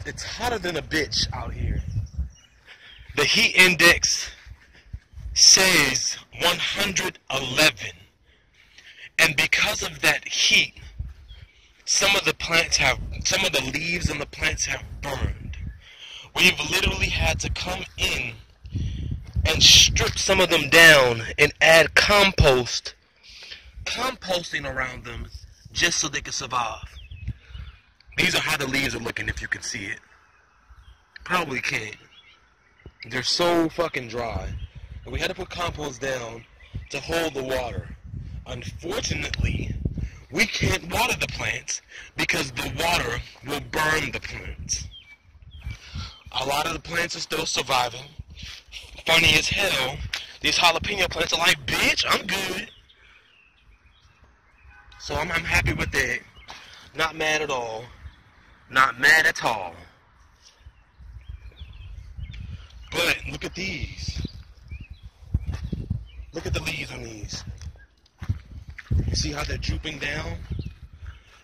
It's hotter than a bitch out here. The heat index says 111. And because of that heat, some of the leaves on the plants have burned. We've literally had to come in and strip some of them down and add composting around them just so they can survive. These are how the leaves are looking, if you can see it. Probably can't. They're so fucking dry. And we had to put compost down to hold the water. Unfortunately, we can't water the plants because the water will burn the plants. A lot of the plants are still surviving. Funny as hell, these jalapeno plants are like, bitch, I'm good. So I'm happy with that. Not mad at all. Not mad at all. But look at these. Look at the leaves on these. You see how they're drooping down?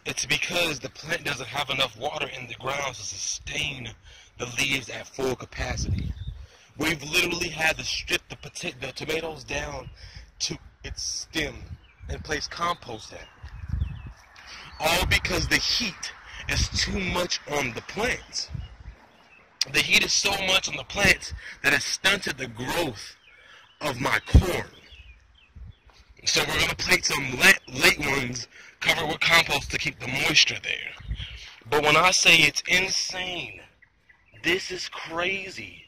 It's because the plant doesn't have enough water in the ground to sustain the leaves at full capacity. We've literally had to strip the tomatoes down to its stem and place compost at. All because the heat is too much on the plants. The heat is so much on the plants that it stunted the growth of my corn. So we're going to place some late ones covered with compost to keep the moisture there. But when I say it's insane, this is crazy.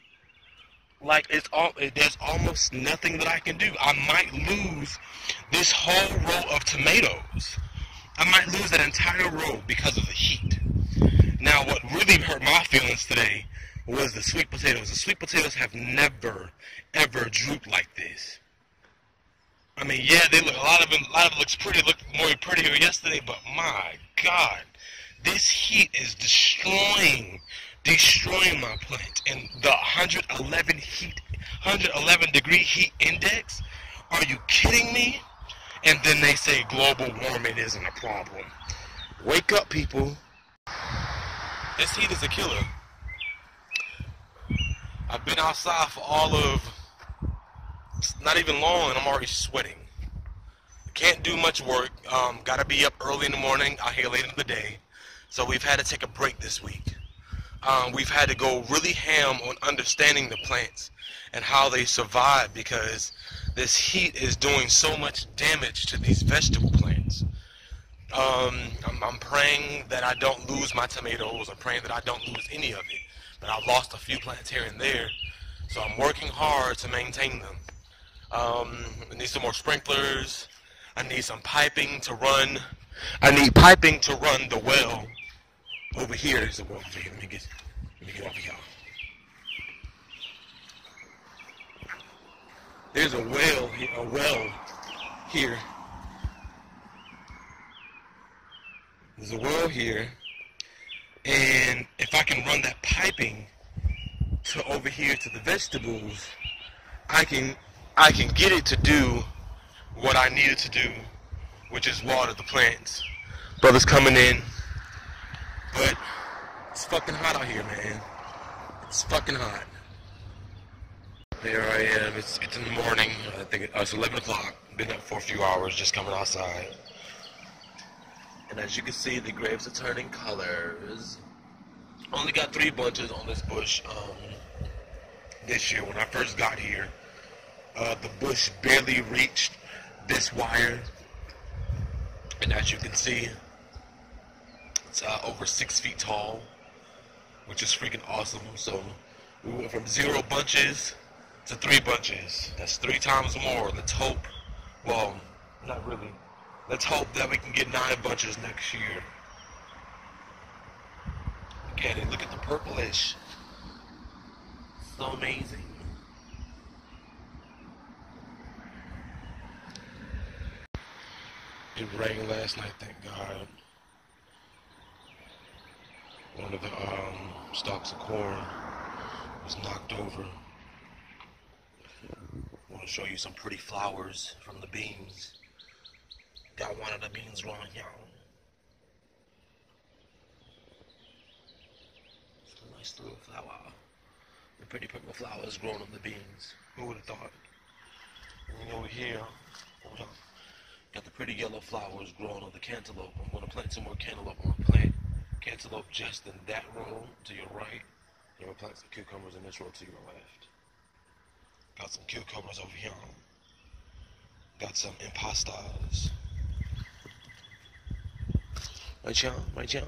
Like, there's almost nothing that I can do. I might lose this whole row of tomatoes. I might lose that entire row because of the heat. Now, what really hurt my feelings today was the sweet potatoes. The sweet potatoes have never, ever drooped like this. I mean, yeah, they look, a lot of it looks pretty, looked more prettier yesterday, but my God, this heat is destroying my plant. And the 111 degree heat index, are you kidding me? And then they say global warming isn't a problem. Wake up, people. This heat is a killer. I've been outside for all of, not even long, and I'm already sweating. Can't do much work. Gotta be up early in the morning, out here late in the day. So we've had to take a break this week. We've had to go really ham on understanding the plants and how they survive, because this heat is doing so much damage to these vegetable plants. I'm praying that I don't lose my tomatoes. I'm praying that I don't lose any of it. But I've lost a few plants here and there. So I'm working hard to maintain them. I need some more sprinklers. I need some piping to run. I need piping to run the well. Over here is a well. Let me get over here. There's a well here. There's a well here, and if I can run that piping to over here to the vegetables, I can get it to do what I need it to do, which is water the plants. Brother's coming in, but it's fucking hot out here, man. It's fucking hot. There I am. It's in the morning. I think it's 11 o'clock. Been up for a few hours, just coming outside. And as you can see, the grapes are turning colors. Only got 3 bunches on this bush this year. When I first got here, the bush barely reached this wire. And as you can see, it's over 6 feet tall, which is freaking awesome. So we went from 0 bunches to 3 bunches. That's 3 times more. Let's hope, well, not really. Let's hope that we can get 9 bunches next year. Look at it. Look at the purplish. So amazing. It rained last night, thank God. One of the stalks of corn was knocked over. I want to show you some pretty flowers from the beans. Got one of the beans growing, y'all. Nice little flower. The pretty purple flowers growing on the beans. Who would have thought? And over here, hold on. Got the pretty yellow flowers growing on the cantaloupe. I'm going to plant some more cantaloupe. I'm going to plant cantaloupe just in that row to your right. And we'll plant some cucumbers in this row to your left. Got some cucumbers over here. Got some impastas. Right, y'all? Right, y'all?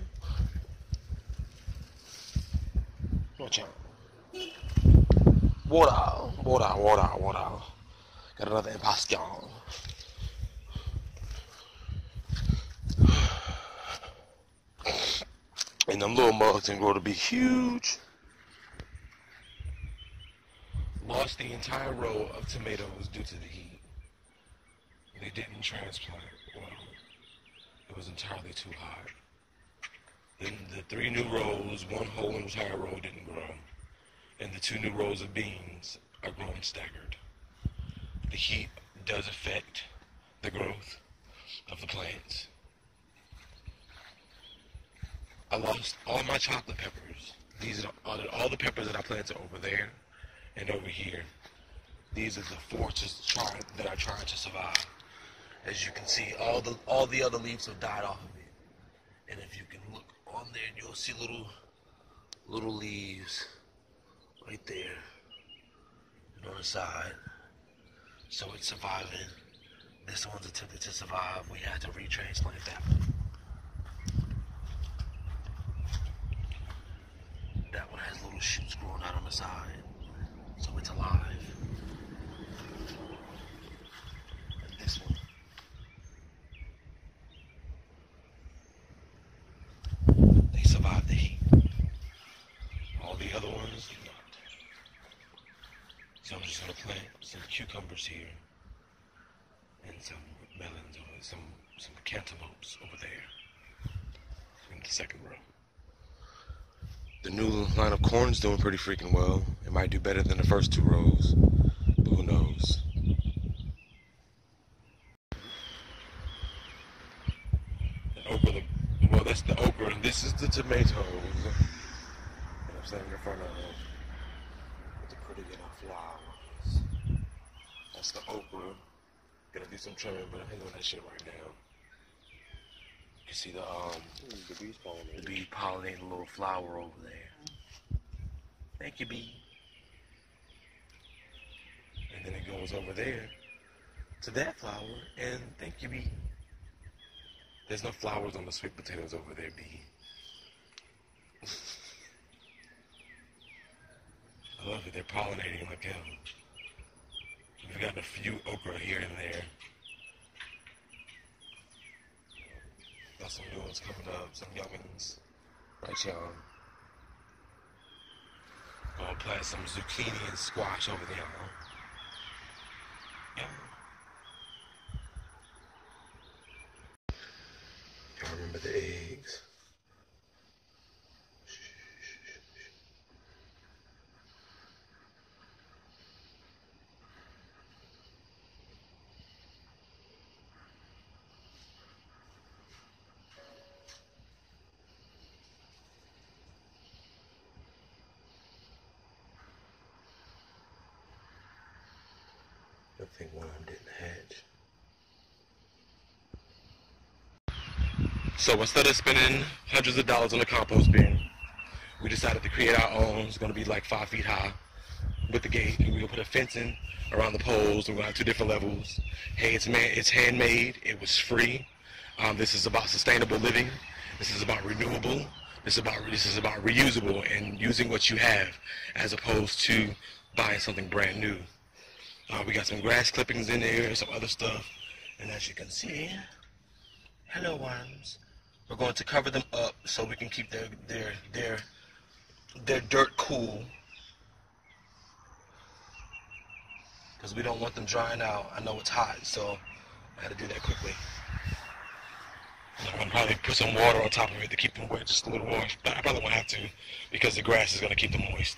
Right, y'all? Water. Got another impasta. And them little mugs can grow to be huge. Lost the entire row of tomatoes due to the heat. They didn't transplant. Well, it was entirely too hot. Then the 3 new rows, 1 whole entire row didn't grow. And the 2 new rows of beans are growing staggered. The heat does affect the growth of the plants. I lost all my chocolate peppers. These are all the peppers that I planted over there and over here. These are the 4 that are trying to survive. As you can see, all the other leaves have died off of it. And if you can look on there, you'll see little leaves right there and on the side. So it's surviving. This one's attempted to survive. We had to retransplant that one. That one has little shoots growing out on the side, so it's alive. And this one, they survived the heat. All the other ones did not. So I'm just gonna plant some cucumbers here, and some melons, or some cantaloupes over there in the second row. The new line of corn's doing pretty freaking well. It might do better than the first 2 rows, but who knows? The okra, well, that's the okra, and this is the tomatoes that I'm standing in front of with the pretty yellow flowers. That's the okra. Gonna do some trimming, but I'm doing that shit right now. You see the bee pollinating a little flower over there. Thank you, bee. And then it goes over there to that flower, and thank you, bee. There's no flowers on the sweet potatoes over there, bee. I love it. They're pollinating like hell. We've got a few okra here and there. Got some new ones coming up, some youngins. Right, y'all. Gonna plant some zucchini and squash over there. Yeah. Y'all remember the eggs? I think one of them didn't hatch. So instead of spending hundreds of dollars on a compost bin, we decided to create our own. It's going to be like 5 feet high with the gate. And we're going to put a fencing around the poles. We're going to have 2 different levels. Hey, it's handmade. It was free. This is about sustainable living. This is about renewable. This is about reusable and using what you have as opposed to buying something brand new. We got some grass clippings in there and some other stuff. And as you can see, hello worms. We're going to cover them up so we can keep their dirt cool. Because we don't want them drying out. I know it's hot, so I had to do that quickly. I'm going to probably put some water on top of it to keep them wet, just a little more. But I probably won't have to because the grass is going to keep them moist.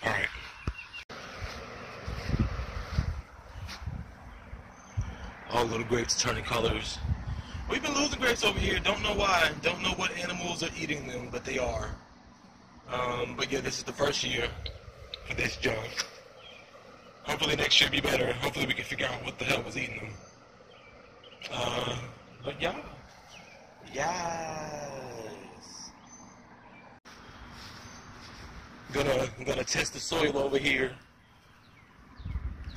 Alright. All little grapes turning colors. We've been losing grapes over here. Don't know why. Don't know what animals are eating them, but they are. But yeah, this is the first year for this junk. Hopefully next year be better. Hopefully we can figure out what the hell was eating them. But yeah. Yes. Gonna test the soil over here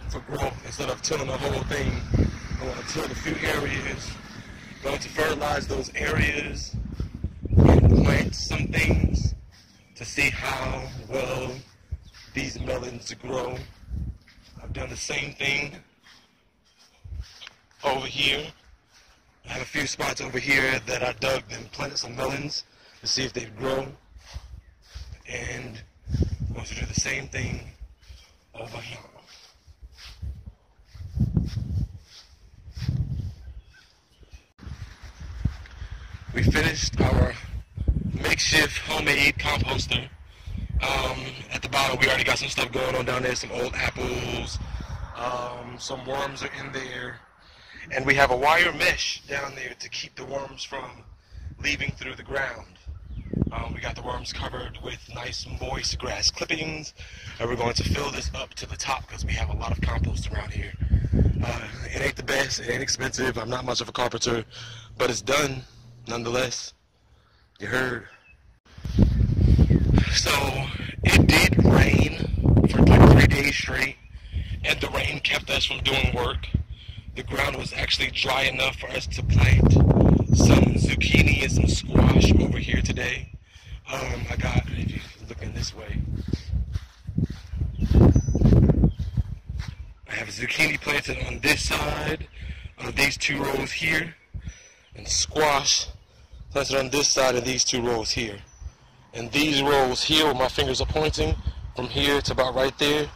for growth instead of tilling the whole thing. I want to till a few areas. Going to fertilize those areas and plant some things to see how well these melons grow. I've done the same thing over here. I have a few spots over here that I dug and planted some melons to see if they'd grow. And I'm going to do the same thing over here. We finished our makeshift homemade composter. At the bottom, we already got some stuff going on down there, some old apples, some worms are in there, and we have a wire mesh down there to keep the worms from leaving through the ground. We got the worms covered with nice moist grass clippings, and we're going to fill this up to the top because we have a lot of compost around here. It ain't the best, it ain't expensive, I'm not much of a carpenter, but it's done nonetheless. You heard. So it did rain for like 3 days straight, and the rain kept us from doing work. The ground was actually dry enough for us to plant some zucchini and some squash over here today. I got, if you're looking this way, I have zucchini planted on this side of these 2 rows here, and squash planted on this side of these 2 rows here. And these rows here where my fingers are pointing, from here to about right there,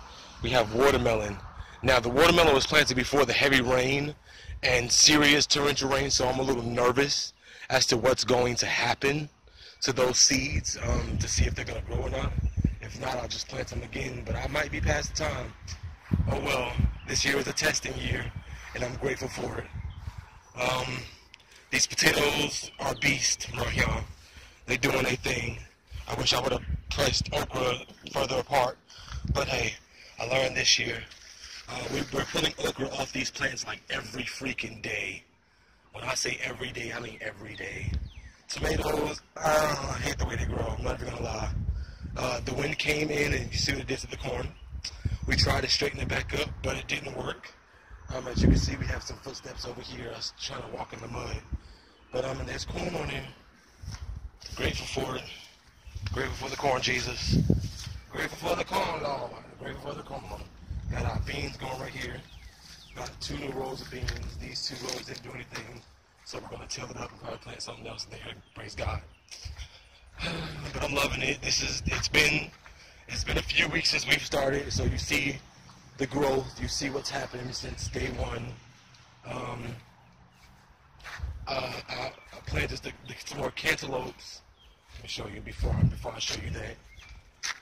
we have watermelon. Now the watermelon was planted before the heavy rain and serious torrential rain, so I'm a little nervous as to what's going to happen to those seeds, to see if they're going to grow or not. If not, I'll just plant them again, but I might be past the time. Oh well, this year is a testing year, and I'm grateful for it. These potatoes are beast right here. They're doing their thing. I wish I would have placed okra further apart, but hey, I learned this year. We're pulling okra off these plants like every freaking day. When I say every day, I mean every day. Tomatoes, I hate the way they grow, I'm not even gonna lie. The wind came in and you see what it did to the corn. We tried to straighten it back up, but it didn't work. As you can see, we have some footsteps over here, us trying to walk in the mud. But and there's corn on there. Grateful for it. Grateful for the corn, Jesus. Grateful for the corn, Lord. Grateful for the corn. Got our beans going right here. Got 2 new rows of beans. These 2 rows didn't do anything, so we're gonna till it up and probably plant something else there. Praise God. But I'm loving it. It's been a few weeks since we've started, so you see the growth. You see what's happened since day 1. I planted some more cantaloupes. Let me show you before I show you that.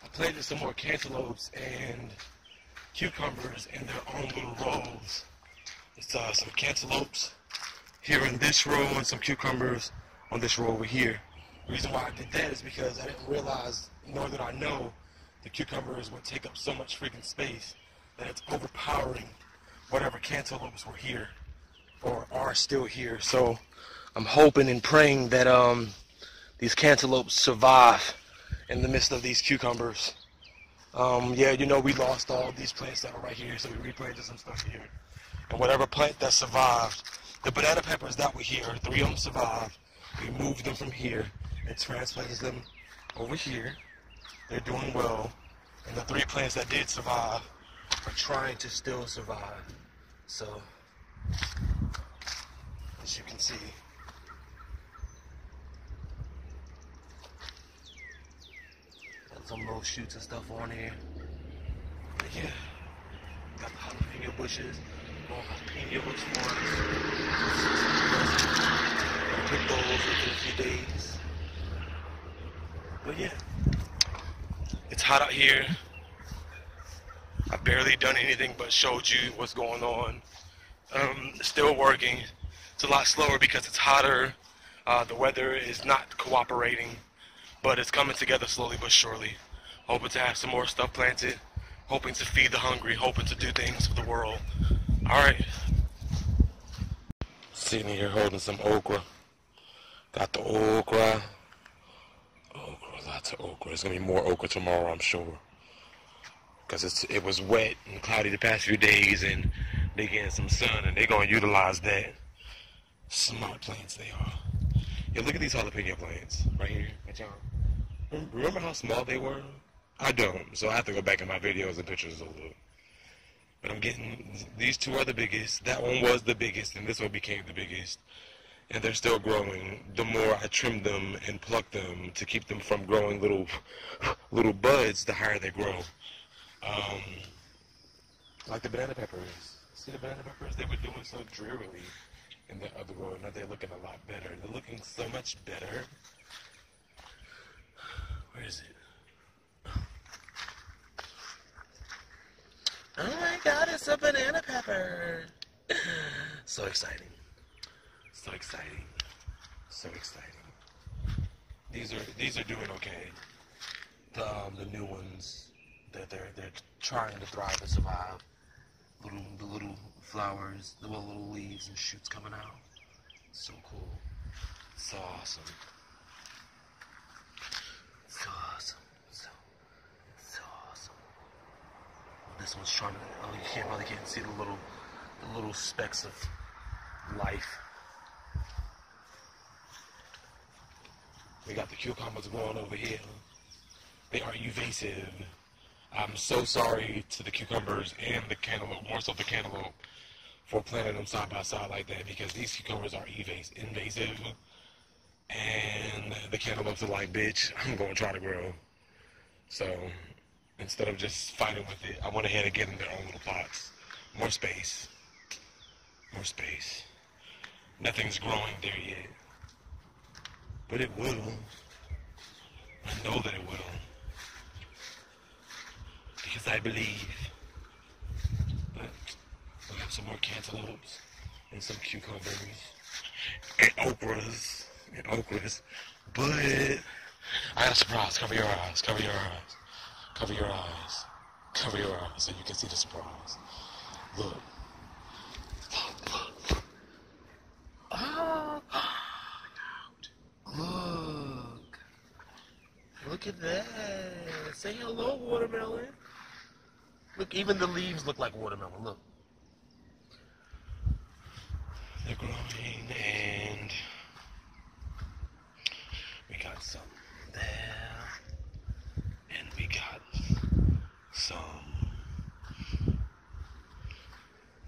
I planted some more cantaloupes and cucumbers in their own little rows. It's some cantaloupes here in this row and some cucumbers on this row over here. The reason why I did that is because I didn't realize, nor did I know, the cucumbers would take up so much freaking space that it's overpowering whatever cantaloupes were here or are still here. So I'm hoping and praying that these cantaloupes survive in the midst of these cucumbers. Yeah, you know, we lost all these plants that were right here, so we replanted some stuff here. And whatever plant that survived, the banana peppers that were here, 3 of them survived. We moved them from here and transplanted them over here. They're doing well. And the 3 plants that did survive are trying to still survive. So, as you can see, got some little shoots and stuff on here. But yeah, got the jalapeno bushes. More jalapenos for us. I'll pick those in a few days. But yeah, it's hot out here. I've barely done anything but showed you what's going on. Still working. It's a lot slower because it's hotter. The weather is not cooperating. But it's coming together slowly but surely. Hoping to have some more stuff planted. Hoping to feed the hungry. Hoping to do things for the world. Alright. Sitting here holding some okra. Got the okra. Lots of okra. There's going to be more okra tomorrow, I'm sure. Because it was wet and cloudy the past few days, and they getting some sun, and they're going to utilize that. Smart plants they are. Yeah, look at these jalapeno plants right here. Remember how small they were? I don't, so I have to go back in my videos and pictures to look. But I'm getting, these two are the biggest. That one was the biggest, and this one became the biggest. And they're still growing. The more I trim them and pluck them to keep them from growing little buds, the higher they grow. Like the banana peppers. See the banana peppers? They were doing so drearily in the other row. Now they're looking a lot better. They're looking so much better. Where is it? Oh my God, it's a banana pepper. So exciting. So exciting. So exciting. These are doing okay. The new ones, they're trying to thrive and survive. The little flowers, the little leaves and shoots coming out. So cool. So awesome. So awesome. So awesome. This one's trying to, oh, you really can't see the little specks of life. We got the cucumbers growing over here. They are evasive. I'm so sorry to the cucumbers and the cantaloupe, more so the cantaloupe, for planting them side by side like that, because these cucumbers are invasive, and the cantaloupes are like, bitch, I'm going to try to grow. So instead of just fighting with it, I went ahead and get in their own little pots. More space. More space. Nothing's growing there yet. But it will. I know that it will. Because I believe. But we have some more cantaloupes and some cucumbers and okras. But I got a surprise. Cover your eyes. Cover your eyes. Cover your eyes. Cover your eyes so you can see the surprise. Look. Oh. Look at that. Say hello, watermelon. Look, even the leaves look like watermelon. Look. They're growing, and we got some there, and we got some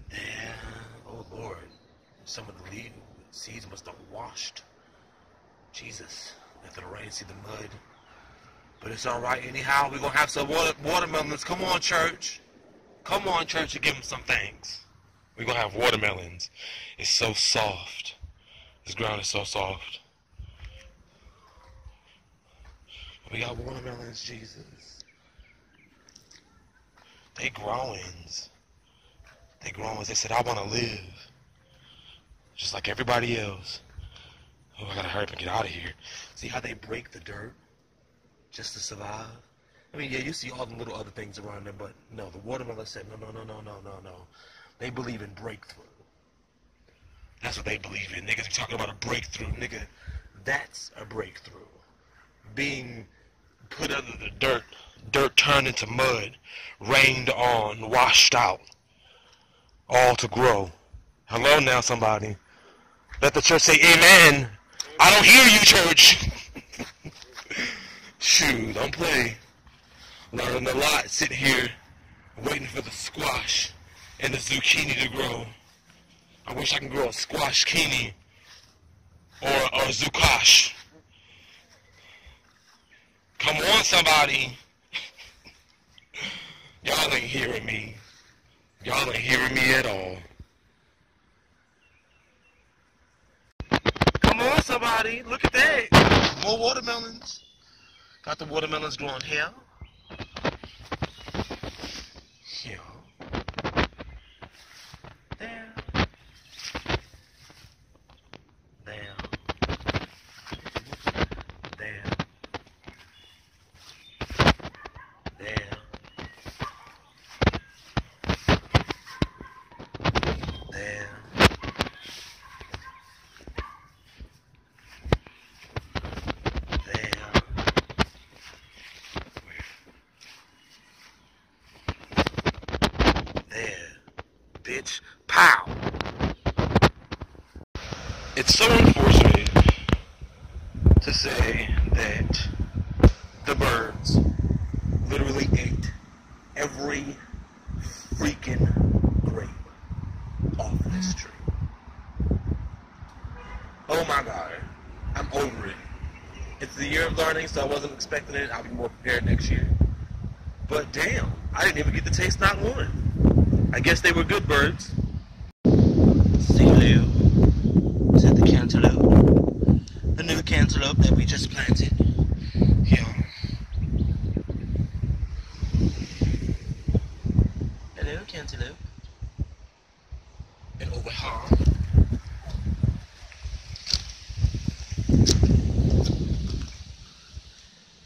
there. Oh, Lord. Some of the seeds must have washed. Jesus. After the rain, see the mud. But it's all right anyhow. We're going to have some watermelons. Come on, church. Come on, church, and give them some thanks. We're going to have watermelons. It's so soft. This ground is so soft. We got watermelons, Jesus. They growings. They growings. They said, I want to live. Just like everybody else. Oh, I got to hurry up and get out of here. See how they break the dirt? Just to survive. I mean, yeah, you see all the little other things around them, but no, the watermelon said, no. They believe in breakthrough. That's what they believe in. Niggas be talking about a breakthrough. Nigga, that's a breakthrough. Being put under the dirt turned into mud, rained on, washed out, all to grow. Hello now, somebody. Let the church say amen. I don't hear you, church. Shoot, don't play. Learning a lot, sitting here, waiting for the squash and the zucchini to grow. I wish I could grow a squash kini or a zucash. Come on, somebody. Y'all ain't hearing me. Y'all ain't hearing me at all. Come on, somebody. Look at that. More watermelons. Got the watermelons growing here. Here. There. There. There. It's so unfortunate to say that the birds literally ate every freaking grape off this tree. Oh my God, I'm over it. It's the year of learning, so I wasn't expecting it. I'll be more prepared next year. But damn, I didn't even get to taste not one. I guess they were good birds. Say hello to the cantaloupe. The new cantaloupe that we just planted. Yeah. Hello, cantaloupe. And over here.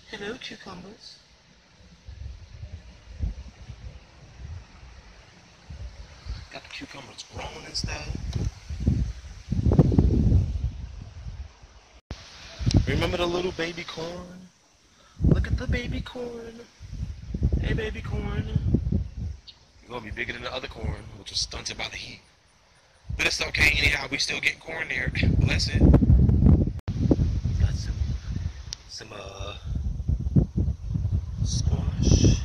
Hello, cucumbers. Got the cucumbers growing and stuff. Remember the little baby corn? Look at the baby corn. Hey, baby corn. You're gonna be bigger than the other corn, which was stunted by the heat. But it's okay, anyhow, we still get corn there. Bless it. Got some squash.